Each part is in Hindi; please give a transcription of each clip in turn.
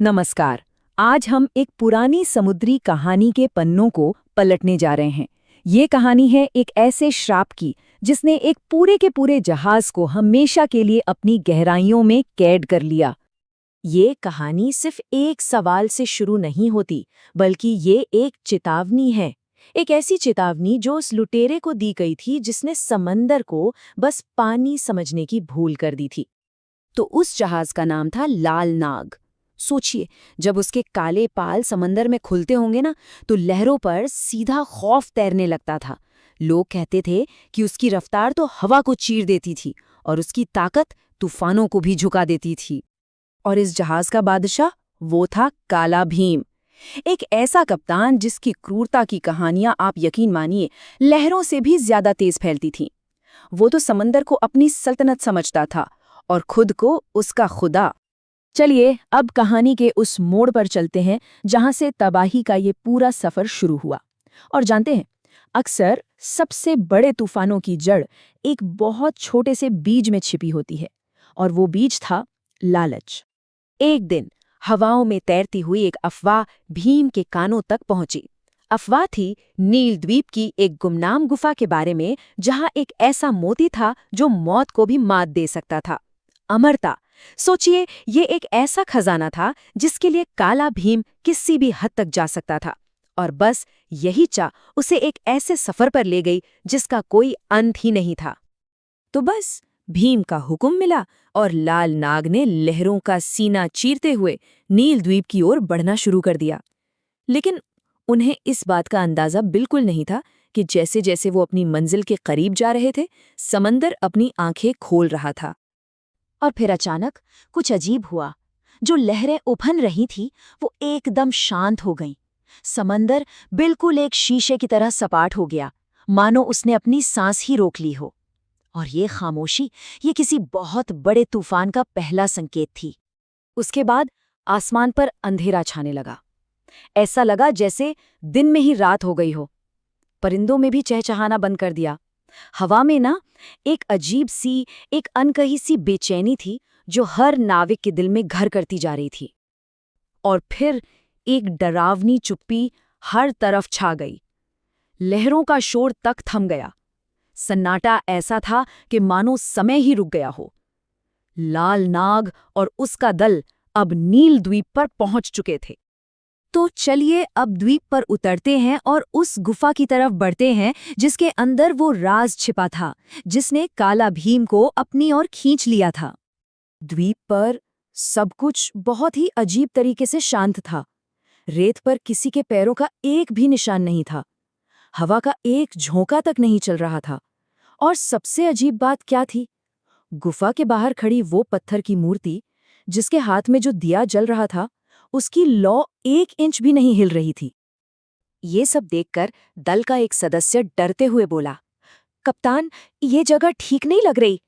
नमस्कार। आज हम एक पुरानी समुद्री कहानी के पन्नों को पलटने जा रहे हैं। ये कहानी है एक ऐसे श्राप की जिसने एक पूरे के पूरे जहाज को हमेशा के लिए अपनी गहराइयों में कैद कर लिया। ये कहानी सिर्फ एक सवाल से शुरू नहीं होती, बल्कि ये एक चेतावनी है। एक ऐसी चेतावनी जो उस लुटेरे को दी गई थी जिसने समंदर को बस पानी समझने की भूल कर दी थी। तो उस जहाज का नाम था लाल नाग। सोचिए, जब उसके काले पाल समंदर में खुलते होंगे ना, तो लहरों पर सीधा खौफ तैरने लगता था। लोग कहते थे कि उसकी रफ्तार तो हवा को चीर देती थी और उसकी ताकत तूफानों को भी झुका देती थी। और इस जहाज का बादशाह वो था काला भीम, एक ऐसा कप्तान जिसकी क्रूरता की कहानियां आप यकीन मानिए लहरों से भी ज्यादा तेज फैलती थीं। वो तो समंदर को अपनी सल्तनत समझता था और खुद को उसका खुदा। चलिए अब कहानी के उस मोड़ पर चलते हैं जहां से तबाही का ये पूरा सफर शुरू हुआ। और जानते हैं, अक्सर सबसे बड़े तूफानों की जड़ एक बहुत छोटे से बीज में छिपी होती है, और वो बीज था लालच। एक दिन हवाओं में तैरती हुई एक अफवाह भीम के कानों तक पहुंची। अफवाह थी नील द्वीप की एक गुमनाम गुफा के बारे में, जहां एक ऐसा मोती था जो मौत को भी मात दे सकता था। अमरता। सोचिए, ये एक ऐसा खजाना था जिसके लिए काला भीम किसी भी हद तक जा सकता था, और बस यही चाह उसे एक ऐसे सफर पर ले गई जिसका कोई अंत ही नहीं था। तो बस भीम का हुक्म मिला और लाल नाग ने लहरों का सीना चीरते हुए नील द्वीप की ओर बढ़ना शुरू कर दिया। लेकिन उन्हें इस बात का अंदाजा बिल्कुल नहीं था कि जैसे जैसे वो अपनी मंजिल के करीब जा रहे थे, समंदर अपनी आंखें खोल रहा था। और फिर अचानक कुछ अजीब हुआ। जो लहरें उफन रही थी वो एकदम शांत हो गईं। समंदर बिल्कुल एक शीशे की तरह सपाट हो गया, मानो उसने अपनी सांस ही रोक ली हो। और ये खामोशी, ये किसी बहुत बड़े तूफान का पहला संकेत थी। उसके बाद आसमान पर अंधेरा छाने लगा। ऐसा लगा जैसे दिन में ही रात हो गई हो। परिंदों में भी चहचहाना बंद कर दिया। हवा में ना एक अजीब सी, एक अनकही सी बेचैनी थी जो हर नाविक के दिल में घर करती जा रही थी। और फिर एक डरावनी चुप्पी हर तरफ छा गई। लहरों का शोर तक थम गया। सन्नाटा ऐसा था कि मानो समय ही रुक गया हो। लाल नाग और उसका दल अब नील द्वीप पर पहुंच चुके थे। तो चलिए अब द्वीप पर उतरते हैं और उस गुफा की तरफ बढ़ते हैं जिसके अंदर वो राज छिपा था जिसने काला भीम को अपनी ओर खींच लिया था। द्वीप पर सब कुछ बहुत ही अजीब तरीके से शांत था। रेत पर किसी के पैरों का एक भी निशान नहीं था। हवा का एक झोंका तक नहीं चल रहा था। और सबसे अजीब बात क्या थी? गुफा के बाहर खड़ी वो पत्थर की मूर्ति, जिसके हाथ में जो दिया जल रहा था, उसकी लौ 1 इंच भी नहीं हिल रही थी। ये सब देखकर दल का एक सदस्य डरते हुए बोला, कप्तान, ये जगह ठीक नहीं लग रही।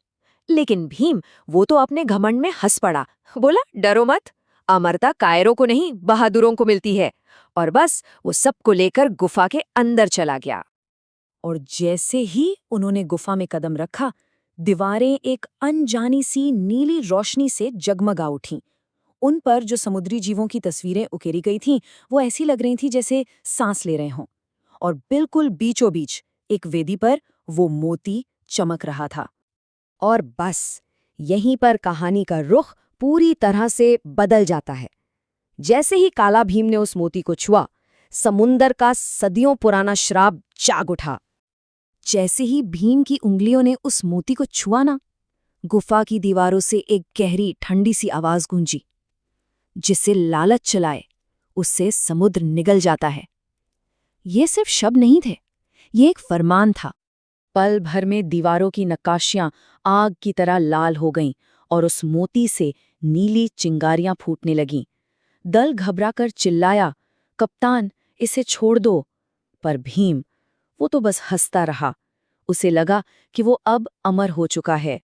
लेकिन भीम, वो तो अपने घमंड में हंस पड़ा। बोला, डरो मत, अमरता कायरों को नहीं बहादुरों को मिलती है। और बस वो सबको लेकर गुफा के अंदर चला गया। और जैसे ही उन्होंने गुफा में कदम रखा, दीवारें एक अनजानी सी नीली रोशनी से जगमगा उठीं। उन पर जो समुद्री जीवों की तस्वीरें उकेरी गई थीं, वो ऐसी लग रही थी जैसे सांस ले रहे हों। और बिल्कुल बीचों बीच एक वेदी पर वो मोती चमक रहा था। और बस यहीं पर कहानी का रुख पूरी तरह से बदल जाता है। जैसे ही काला भीम ने उस मोती को छुआ, समुंदर का सदियों पुराना श्राप जाग उठा। जैसे ही भीम की उंगलियों ने उस मोती को छुआ ना, गुफा की दीवारों से एक गहरी ठंडी सी आवाज गूंजी, जिसे लालच चलाए उससे समुद्र निगल जाता है। ये सिर्फ शब्द नहीं थे, ये एक फरमान था। पल भर में दीवारों की नक्काशियां आग की तरह लाल हो गईं और उस मोती से नीली चिंगारियां फूटने लगीं। दल घबराकर चिल्लाया, कप्तान, इसे छोड़ दो। पर भीम, वो तो बस हंसता रहा। उसे लगा कि वो अब अमर हो चुका है।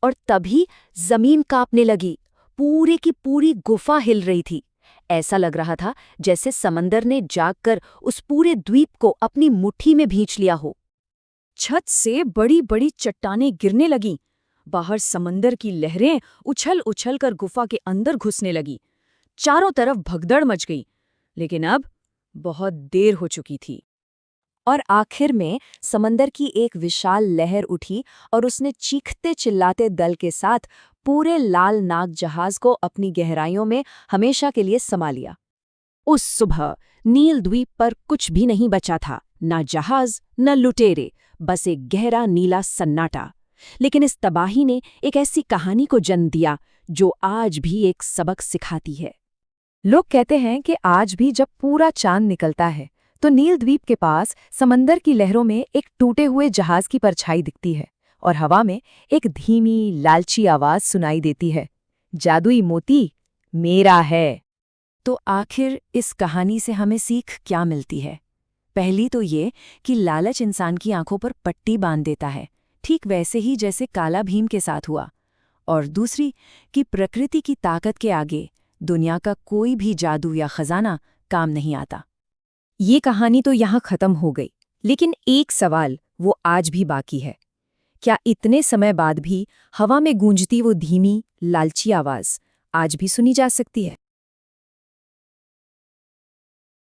और तभी जमीन कांपने लगी। पूरे की पूरी गुफा हिल रही थी। ऐसा लग रहा था जैसे समंदर ने जागकर उस पूरे द्वीप को अपनी मुट्ठी में भींच लिया हो। छत से बड़ी बड़ी चट्टानें गिरने लगीं। बाहर समंदर की लहरें उछल उछल कर गुफा के अंदर घुसने लगीं। चारों तरफ भगदड़ मच गई, लेकिन अब बहुत देर हो चुकी थी। और आखिर में समंदर की एक विशाल लहर उठी और उसने चीखते चिल्लाते दल के साथ पूरे लाल नाग जहाज को अपनी गहराइयों में हमेशा के लिए समा लिया। उस सुबह नील द्वीप पर कुछ भी नहीं बचा था, न जहाज न लुटेरे, बस एक गहरा नीला सन्नाटा। लेकिन इस तबाही ने एक ऐसी कहानी को जन्म दिया जो आज भी एक सबक सिखाती है। लोग कहते हैं कि आज भी जब पूरा चांद निकलता है तो नील द्वीप के पास समंदर की लहरों में एक टूटे हुए जहाज की परछाई दिखती है और हवा में एक धीमी लालची आवाज सुनाई देती है, जादुई मोती मेरा है। तो आखिर इस कहानी से हमें सीख क्या मिलती है? पहली तो ये कि लालच इंसान की आंखों पर पट्टी बांध देता है, ठीक वैसे ही जैसे काला भीम के साथ हुआ। और दूसरी कि प्रकृति की ताकत के आगे दुनिया का कोई भी जादू या खजाना काम नहीं आता। ये कहानी तो यहाँ खत्म हो गई, लेकिन एक सवाल वो आज भी बाकी है। क्या इतने समय बाद भी हवा में गूंजती वो धीमी लालची आवाज आज भी सुनी जा सकती है?